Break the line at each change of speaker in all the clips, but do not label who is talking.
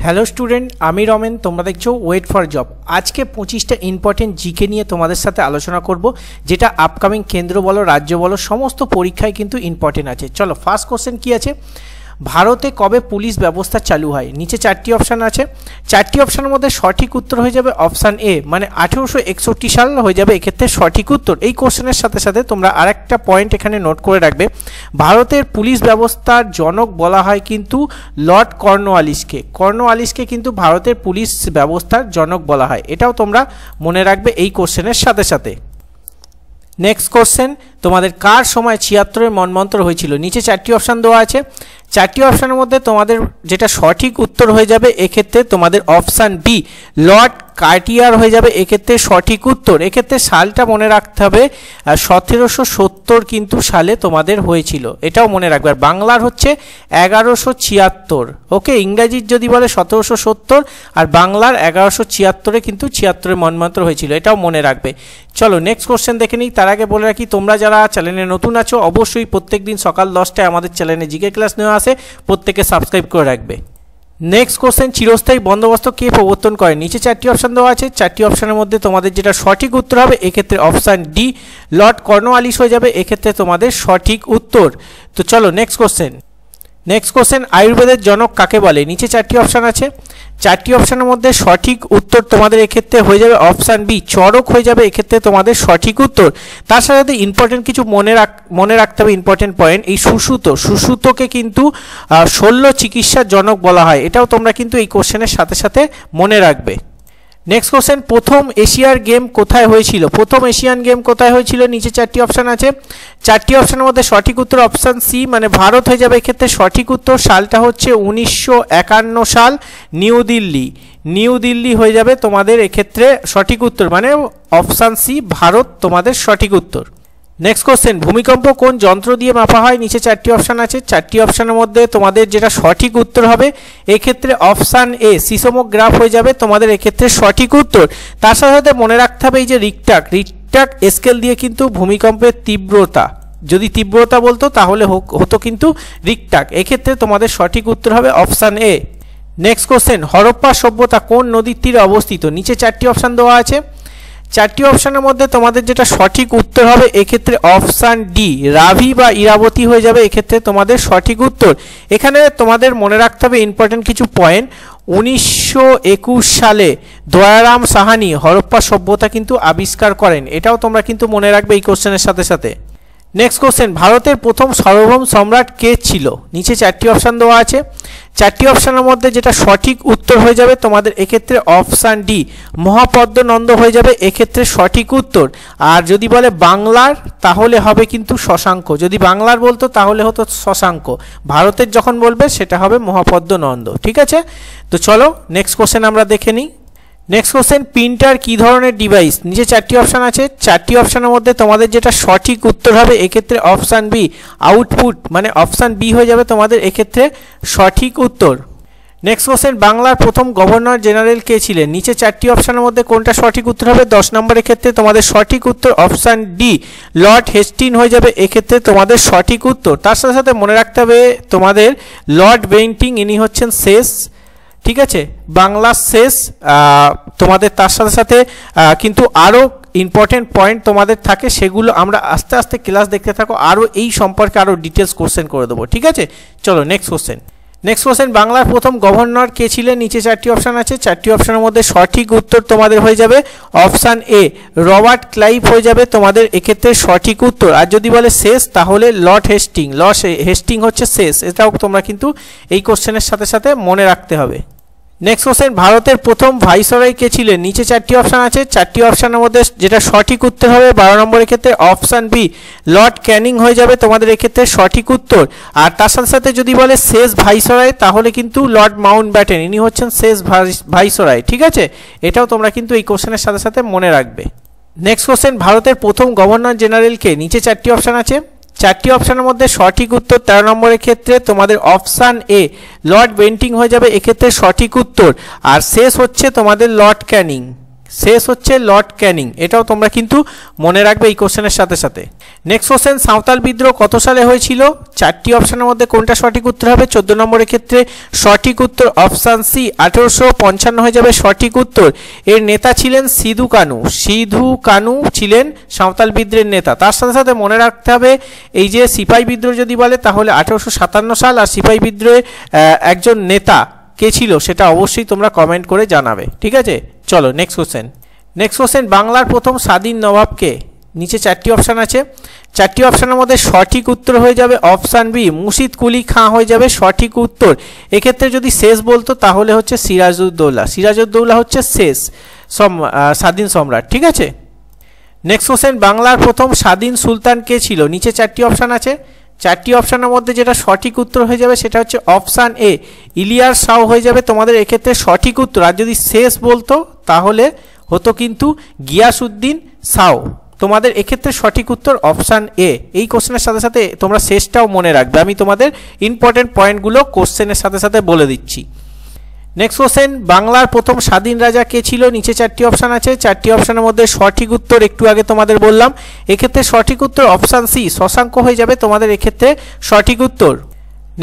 Hello student, আমি রমেন। তোমরা দেখছো ওয়েট ফর জব। আজকে 25টা ইম্পর্টেন্ট জিকে নিয়ে তোমাদের সাথে আলোচনা করব, যেটা আপকামিং কেন্দ্র বলো রাজ্য বলো সমস্ত পরীক্ষায় কিন্তু ইম্পর্টেন্ট আছে। চলো, ফার্স্ট কোশ্চেন কি আছে? ভারতে কবে পুলিশ ব্যবস্থা চালু হয়? নিচে 4টি অপশান আছে। 4টি অপশানের মধ্যে সঠিক উত্তর হয়ে যাবে অপশান এ, মানে 1861 সাল হয়ে যাবে এক্ষেত্রে সঠিক উত্তর। এই কোশ্চেনের সাথে সাথে তোমরা আরেকটা পয়েন্ট এখানে নোট করে রাখবে, ভারতের পুলিশ ব্যবস্থার জনক বলা হয় কিন্তু লর্ড কর্নওয়ালিসকে। কর্নওয়ালিসকে কিন্তু ভারতের পুলিশ ব্যবস্থার জনক বলা হয়, এটাও তোমরা মনে রাখবে এই কোশ্চেনের সাথে সাথে। নেক্সট কোশ্চেন, তোমাদের কার সময় 76-এর মনমন্ত্র হয়েছিল? নিচে 4টি অপশান দেওয়া আছে। 4টি অপশানের মধ্যে তোমাদের যেটা সঠিক উত্তর হয়ে যাবে এক্ষেত্রে তোমাদের অপশান বি, লর্ড কার্টিয়ার হয়ে যাবে এক্ষেত্রে সঠিক উত্তর। এক্ষেত্রে সালটা মনে রাখতে হবে, 1770 কিন্তু সালে তোমাদের হয়েছিল, এটাও মনে রাখবে। আর বাংলার হচ্ছে 1176। ওকে, ইংরাজির যদি বলে 1770 আর বাংলার 1176-এ কিন্তু 76-এর মনমন্ত্র হয়েছিল, এটাও মনে রাখবে। চলো নেক্সট কোশ্চেন দেখে নিই। তার আগে বলে রাখি, তোমরা যারা চ্যানেলে নতুন আছো অবশ্যই প্রত্যেকদিন সকাল 10টায় আমাদের চ্যানেলে জিকে ক্লাস নেওয়া আসে, প্রত্যেকে সাবস্ক্রাইব করে রাখবে। নেক্সট কোশ্চেন, চিরস্থায়ী বন্দোবস্ত কে প্রবর্তন করে? নিচে 4টি অপশান দেওয়া আছে। 4টি অপশানের মধ্যে তোমাদের যেটা সঠিক উত্তর হবে এক্ষেত্রে অপশান ডি, লর্ড কর্নওয়ালিস হয়ে যাবে এক্ষেত্রে তোমাদের সঠিক উত্তর। তো চলো নেক্সট কোশ্চেন। নেক্সট কোশ্চেন, আয়ুর্বেদের জনক কাকে বলে? নিচে 4টি অপশান আছে। 4টি অপশানের মধ্যে সঠিক উত্তর তোমাদের এক্ষেত্রে হয়ে যাবে অপশান বি, চরক হয়ে যাবে এক্ষেত্রে তোমাদের সঠিক উত্তর। তার সাথে সাথে ইম্পর্টেন্ট কিছু মনে রাখতে হবে ইম্পর্টেন্ট পয়েন্ট। এই সুশ্রুতকে কিন্তু শল্য চিকিৎসার জনক বলা হয়, এটাও তোমরা কিন্তু এই কোশ্চেনের সাথে সাথে মনে রাখবে। নেক্সট কোশ্চেন, প্রথম এশিয়ার গেম কোথায় হয়েছিল? প্রথম এশিয়ান গেম কোথায় হয়েছিল? নিচে 4টি অপশান আছে। 4টি অপশানের মধ্যে সঠিক উত্তর অপশান সি, মানে ভারত হয়ে যাবে এক্ষেত্রে সঠিক উত্তর। সালটা হচ্ছে 1951 সাল, নিউ দিল্লি হয়ে যাবে তোমাদের এক্ষেত্রে সঠিক উত্তর, মানে অপশান সি ভারত তোমাদের সঠিক উত্তর। নেক্সট কোশ্চেন, ভূমিকম্প কোন যন্ত্র দিয়ে মাপা হয়? নিচে 4টি অপশান আছে। 4টি অপশানের মধ্যে তোমাদের যেটা সঠিক উত্তর হবে এক্ষেত্রে অপশান এ, সিসমোগ্রাফ হয়ে যাবে তোমাদের এক্ষেত্রে সঠিক উত্তর। তার সাথে সাথে মনে রাখতে হবে এই যে রিকটাক স্কেল দিয়ে কিন্তু ভূমিকম্পের তীব্রতা, যদি তীব্রতা বলতো তাহলে হতো কিন্তু রিকটাক, এক্ষেত্রে তোমাদের সঠিক উত্তর হবে option A. Next question, Harappa সভ্যতা কোন নদীর তীরে অবস্থিত? নিচে 4টি অপশান দেওয়া আছে। 4টি অপশানের মধ্যে তোমাদের যেটা সঠিক উত্তর হবে এক্ষেত্রে অপশান ডি, রাভি বা ইরাবতী হয়ে যাবে এক্ষেত্রে তোমাদের সঠিক উত্তর। এখানে তোমাদের মনে রাখতে হবে ইম্পর্টেন্ট কিছু পয়েন্ট। 1921 সালে দয়ারাম সাহানি হরপ্পা সভ্যতা কিন্তু আবিষ্কার করেন, এটাও তোমরা কিন্তু মনে রাখবে এই কোশ্চেনের সাথে সাথে। নেক্সট কোশ্চেন, ভারতের প্রথম সার্বভৌম সম্রাট কে ছিল? নিচে 4টি অপশান দেওয়া আছে। 4টি অপশানের মধ্যে যেটা সঠিক উত্তর হয়ে যাবে তোমাদের এক্ষেত্রে অপশান ডি, মহাপদ্মনন্দ হয়ে যাবে এক্ষেত্রে সঠিক উত্তর। আর যদি বলে বাংলার তাহলে হবে কিন্তু শশাঙ্ক, যদি বাংলার বলতো তাহলে হতো শশাঙ্ক, ভারতের যখন বলবে সেটা হবে মহাপদ্মনন্দ। ঠিক আছে, তো চলো নেক্সট কোশ্চেন আমরা দেখে নিই। নেক্সট কোশ্চেন, প্রিন্টার কী ধরনের ডিভাইস? নিচে 4টি অপশান আছে। 4টি অপশানের মধ্যে তোমাদের যেটা সঠিক উত্তর হবে এক্ষেত্রে অপশান বি, আউটপুট, মানে অপশান বি হয়ে যাবে তোমাদের এক্ষেত্রে সঠিক উত্তর। নেক্সট কোশ্চেন, বাংলার প্রথম গভর্নর জেনারেল কে ছিলেন? নিচে 4টি অপশানের মধ্যে কোনটা সঠিক উত্তর হবে? 10 নম্বরের ক্ষেত্রে তোমাদের সঠিক উত্তর অপশান ডি, লর্ড হেস্টিংস হয়ে যাবে এক্ষেত্রে তোমাদের সঠিক উত্তর। তার সাথে সাথে মনে রাখতে হবে তোমাদের লর্ড বেন্টিং, ইনি হচ্ছেন শেষ, ঠিক আছে, বাংলার শেষ তোমাদের। তার সাথে সাথে কিন্তু আরও ইম্পর্টেন্ট পয়েন্ট তোমাদের থাকে, সেগুলো আমরা আস্তে আস্তে ক্লাস দেখতে থাকো, আরও এই সম্পর্কে আরও ডিটেলস কোশ্চেন করে দেবো। ঠিক আছে, চলো নেক্সট কোশ্চেন। নেক্সট কোশ্চেন, বাংলার প্রথম গভর্নর কে ছিলেন? নিচে 4টি অপশান আছে। 4টি অপশানের মধ্যে সঠিক উত্তর তোমাদের হয়ে যাবে অপশান এ, রবার্ট ক্লাইভ হয়ে যাবে তোমাদের এক্ষেত্রে সঠিক উত্তর। আর যদি বলে শেষ তাহলে লর্ড হেস্টিং হচ্ছে শেষ, এটাও তোমরা কিন্তু এই কোশ্চেনের সাথে সাথে মনে রাখতে হবে। নেক্সট কোশ্চেন, ভারতের প্রথম ভাইসরয় কে ছিলেন? নিচে 4টি অপশান আছে। 4টি অপশানের মধ্যে যেটা সঠিক উত্তর হবে 12 নম্বরের ক্ষেত্রে অপশান বি, লর্ড ক্যানিং হয়ে যাবে তোমাদের এক্ষেত্রে সঠিক উত্তর। আর তার সাথে সাথে যদি বলে শেষ ভাইসরয় তাহলে কিন্তু লর্ড মাউন্টব্যাটেন, ইনি হচ্ছেন শেষ ভাইসরয়। ঠিক আছে, এটাও তোমরা কিন্তু এই কোশ্চেনের সাথে সাথে মনে রাখবে। নেক্সট কোশ্চেন, ভারতের প্রথম গভর্নর জেনারেল কে? নিচে 4টি অপশান আছে। 4টি অপশানের মধ্যে সঠিক উত্তর 13 নম্বরের ক্ষেত্রে তোমাদের অপশান এ, লর্ড বেন্টিং হয়ে যাবে এক্ষেত্রে সঠিক উত্তর। আর শেষ হচ্ছে তোমাদের লর্ড ক্যানিং, এটাও তোমরা কিন্তু মনে রাখবে এই কোশ্চেনের সাথে সাথে। নেক্সট কোশ্চেন, সাঁওতাল বিদ্রোহ কত সালে হয়েছিল? চারটি অপশনের মধ্যে কোনটা সঠিক উত্তর হবে? 14 নম্বরের ক্ষেত্রে সঠিক উত্তর অপশান সি 1855 হয়ে যাবে সঠিক উত্তর। এর নেতা ছিলেন সিধু কানু। সিধু কানু ছিলেন সাঁওতাল বিদ্রোহের নেতা। তার সাথে সাথে মনে রাখতে হবে এই যে সিপাহী বিদ্রোহ যদি বলে তাহলে 1857 সাল, আর সিপাহী বিদ্রোহের একজন নেতা কে ছিল সেটা অবশ্যই তোমরা কমেন্ট করে জানাবে, ঠিক আছে? চলো নেক্সট কোশ্চেন। নেক্সট কোশ্চেন, বাংলার প্রথম স্বাধীন নবাবকে? নিচে চারটি অপশান আছে, চারটি অপশানের মধ্যে সঠিক উত্তর হয়ে যাবে অপশান বি মুর্শিদ কুলি খাঁ হয়ে যাবে সঠিক উত্তর। এক্ষেত্রে যদি শেষ বলতো তাহলে হচ্ছে সিরাজউদ্দৌলা। সিরাজউদ্দৌলা হচ্ছে শেষ স্বাধীন সম্রাট, ঠিক আছে? নেক্সট কোশ্চেন, বাংলার প্রথম স্বাধীন সুলতান কে ছিল? নিচে চারটি অপশান আছে, চারটি অপশানের মধ্যে যেটা সঠিক উত্তর হয়ে যাবে সেটা হচ্ছে অপশান এ ইলিয়াস শাহ হয়ে যাবে তোমাদের এক্ষেত্রে সঠিক উত্তর। আর যদি শেষ বলতো তাহলে হতো কিন্তু গিয়াসউদ্দিন শাহ। তোমাদের এক্ষেত্রে সঠিক উত্তর অপশান এ। এই কোশ্চেনের সাথে সাথে তোমরা শেষটাও মনে রাখবে, আমি তোমাদের ইম্পর্টেন্ট পয়েন্টগুলো কোশ্চেনের সাথে সাথে বলে দিচ্ছি। নেক্সট কোশ্চেন, বাংলার প্রথম স্বাধীন রাজা কে ছিল? নিচে চারটি অপশান আছে, চারটি অপশানের মধ্যে সঠিক উত্তর একটু আগে তোমাদের বললাম, এক্ষেত্রে সঠিক উত্তর অপশান সি শশাঙ্ক হয়ে যাবে তোমাদের এক্ষেত্রে সঠিক উত্তর।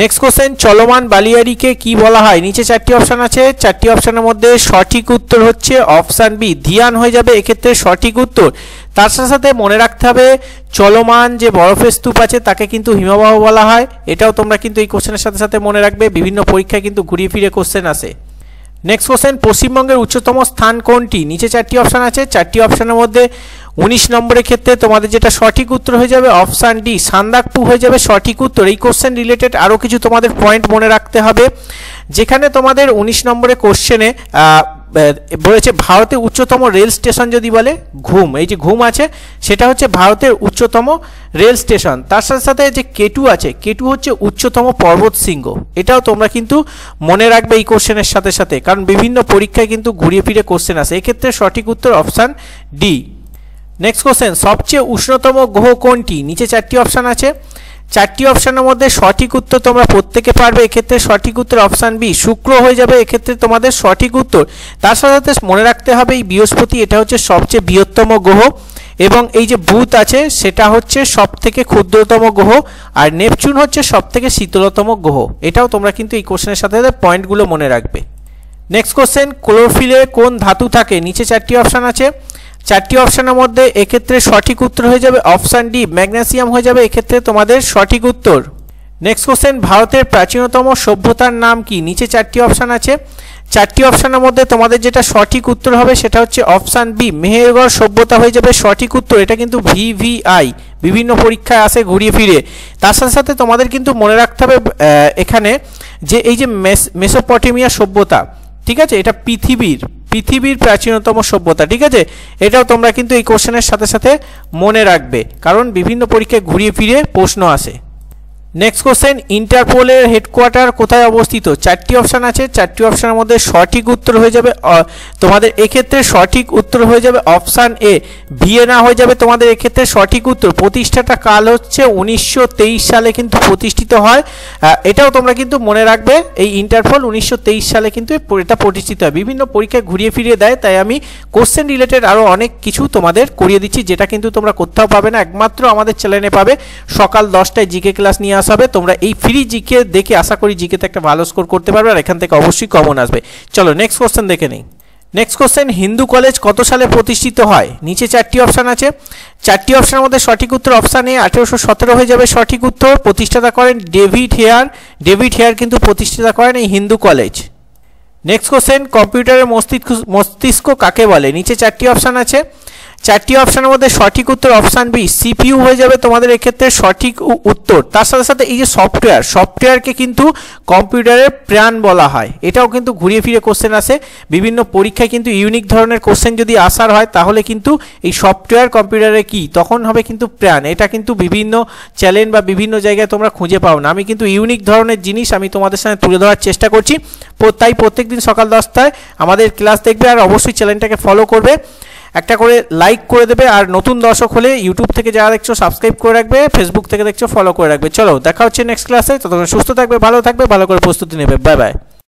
নেক্সট কোশ্চেন, চলমান বালিয়াড়িকে কি বলা হয়? নিচে চারটি অপশান আছে, চারটি অপশানের মধ্যে সঠিক উত্তর হচ্ছে অপশান বি ধিয়ান হয়ে যাবে এক্ষেত্রে সঠিক উত্তর। তার সাথে সাথে মনে রাখতে হবে চলমান যে বরফের স্তূপ আছে তাকে কিন্তু হিমবাহ বলা হয়, এটাও তোমরা কিন্তু এই কোশ্চেনের সাথে সাথে মনে রাখবে, বিভিন্ন পরীক্ষায় কিন্তু ঘুরিয়ে ফিরে কোশ্চেন আসে। নেক্সট কোশ্চেন, পশ্চিমবঙ্গের উচ্চতম স্থান কোনটি? নিচে চারটি অপশান আছে, চারটি অপশানের মধ্যে 19 নম্বরের ক্ষেত্রে তোমাদের যেটা সঠিক উত্তর হয়ে যাবে অপশান ডি সান্দাকফু হয়ে যাবে সঠিক উত্তর। এই কোশ্চেন রিলেটেড আরও কিছু তোমাদের পয়েন্ট মনে রাখতে হবে, যেখানে তোমাদের 19 নম্বরের কোশ্চেনে বলেছে ভারতের উচ্চতম রেল স্টেশন যদি বলে ঘুম, এই যে ঘুম আছে সেটা হচ্ছে ভারতের উচ্চতম রেল স্টেশন। তার সাথে সাথে যে কেটু আছে, কেটু হচ্ছে উচ্চতম পর্বত শৃঙ্গ, এটাও তোমরা কিন্তু মনে রাখবে এই কোশ্চেনের সাথে সাথে, কারণ বিভিন্ন পরীক্ষায় কিন্তু ঘুরিয়ে ফিরে কোশ্চেন আসে। এক্ষেত্রে সঠিক উত্তর অপশান ডি। নেক্সট কোশ্চেন, সবচেয়ে উষ্ণতম গ্রহ কোনটি? নিচে চারটি অপশান আছে, চারটি অপশানের মধ্যে সঠিক উত্তর তোমরা প্রত্যেকে পারবে, এক্ষেত্রে সঠিক উত্তর অপশান বি শুক্র হয়ে যাবে এক্ষেত্রে তোমাদের সঠিক উত্তর। তার সাথে সাথে মনে রাখতে হবে এই বৃহস্পতি এটা হচ্ছে সবচেয়ে বৃহত্তম গ্রহ, এবং এই যে বুধ আছে সেটা হচ্ছে সব থেকে ক্ষুদ্রতম গ্রহ, আর নেপচুন হচ্ছে সব থেকে শীতলতম গ্রহ। এটাও তোমরা কিন্তু এই কোশ্চেনের সাথে সাথে পয়েন্টগুলো মনে রাখবে। নেক্সট কোশ্চেন, ক্লোরোফিলে কোন ধাতু থাকে? নিচে চারটি অপশান আছে, চারটি অপশানের মধ্যে এক্ষেত্রে সঠিক উত্তর হয়ে যাবে অপশান ডি ম্যাগনেসিয়াম হয়ে যাবে এক্ষেত্রে তোমাদের সঠিক উত্তর। নেক্সট কোশ্চেন, ভারতের প্রাচীনতম সভ্যতার নাম কি? নিচে চারটি অপশান আছে, চারটি অপশানের মধ্যে তোমাদের যেটা সঠিক উত্তর হবে সেটা হচ্ছে অপশান বি মেহেরগড় সভ্যতা হয়ে যাবে সঠিক উত্তর। এটা কিন্তু ভিভিআই বিভিন্ন পরীক্ষায় আসে ঘুরিয়ে ফিরে। তার সাথে সাথে তোমাদের কিন্তু মনে রাখতে হবে এখানে যে এই যে মেসোপটেমিয়া সভ্যতা, ঠিক আছে, এটা পৃথিবীর প্রাচীনতম সভ্যতা, ঠিক আছে, এটাও তোমরা কিন্তু এই কোশ্চেনের সাথে সাথে মনে রাখবে, কারণ বিভিন্ন পরীক্ষায় ঘুরিয়ে ফিরে প্রশ্ন আসে। নেক্সট কোশ্চেন, ইন্টারপোলের হেডকোয়ার্টার কোথায় অবস্থিত? চারটি অপশান আছে, চারটি অপশানের মধ্যে সঠিক উত্তর হয়ে যাবে তোমাদের এক্ষেত্রে সঠিক উত্তর হয়ে যাবে অপশান এ ভিয়েনা হয়ে যাবে তোমাদের এক্ষেত্রে সঠিক উত্তর। প্রতিষ্ঠাটা কাল হচ্ছে 1923 সালে কিন্তু প্রতিষ্ঠিত হয়, এটাও তোমরা কিন্তু মনে রাখবে। এই ইন্টারপোল 1923 সালে কিন্তু এটা প্রতিষ্ঠিত হয়, বিভিন্ন পরীক্ষায় ঘুরিয়ে ফিরিয়ে দেয়, তাই আমি কোশ্চেন রিলেটেড আরও অনেক কিছু তোমাদের করিয়ে দিচ্ছি, যেটা কিন্তু তোমরা কোথাও পাবে না, একমাত্র আমাদের চ্যানেলে পাবে। সকাল 10টায় জিকে ক্লাস নিয়ে আসা হবে, তোমরা এই ফ্রি জিকে দেখে আশা করি জিকেতে একটা ভালো স্কোর করতে পারবে, আর এখান থেকে অবশ্যই কমন আসবে। চলো নেক্সট কোশ্চেন দেখে নিই। নেক্সট কোশ্চেন, হিন্দু কলেজ কত সালে প্রতিষ্ঠিত হয়? নিচে চারটি অপশান আছে, চারটি অপশানের মধ্যে সঠিক উত্তর অপশান এ 1817 হয়ে যাবে সঠিক উত্তর। প্রতিষ্ঠাতা করেন ডেভিড হেয়ার কিন্তু প্রতিষ্ঠাতা করেন এই হিন্দু কলেজ। নেক্সট কোশ্চেন, কম্পিউটারের মস্তিষ্ক কাকে বলে? নিচে চারটি অপশান আছে, চারটি অপশানের মধ্যে সঠিক উত্তর অপশান বি সিপিইউ হয়ে যাবে তোমাদের এক্ষেত্রে সঠিক উত্তর। তার সাথে সাথে এই যে সফটওয়্যারকে কিন্তু কম্পিউটারের প্রাণ বলা হয়, এটাও কিন্তু ঘুরিয়ে ফিরে কোশ্চেন আসে বিভিন্ন পরীক্ষায়, কিন্তু ইউনিক ধরনের কোশ্চেন যদি আসার হয় তাহলে কিন্তু এই সফটওয়্যার কম্পিউটারে কি তখন হবে কিন্তু প্রাণ, এটা কিন্তু বিভিন্ন চ্যানেল বা বিভিন্ন জায়গায় তোমরা খুঁজে পাও না। আমি কিন্তু ইউনিক ধরনের জিনিস আমি তোমাদের সামনে তুলে ধরার চেষ্টা করছি, তাই প্রত্যেকদিন সকাল 10টায় আমাদের ক্লাস দেখবে, আর অবশ্যই চ্যানেলটাকে ফলো করবে, একটা করে লাইক করে দেবে, আর নতুন দর্শক হলে ইউটিউব থেকে যারা দেখছো সাবস্ক্রাইব করে রাখবে, ফেসবুক থেকে দেখছো ফলো করে রাখবে। চলো দেখা হচ্ছে নেক্সট ক্লাসে, ততক্ষণ সুস্থ থাকবে, ভালো থাকবে, ভালো করে প্রস্তুতি নেবে। Bye bye.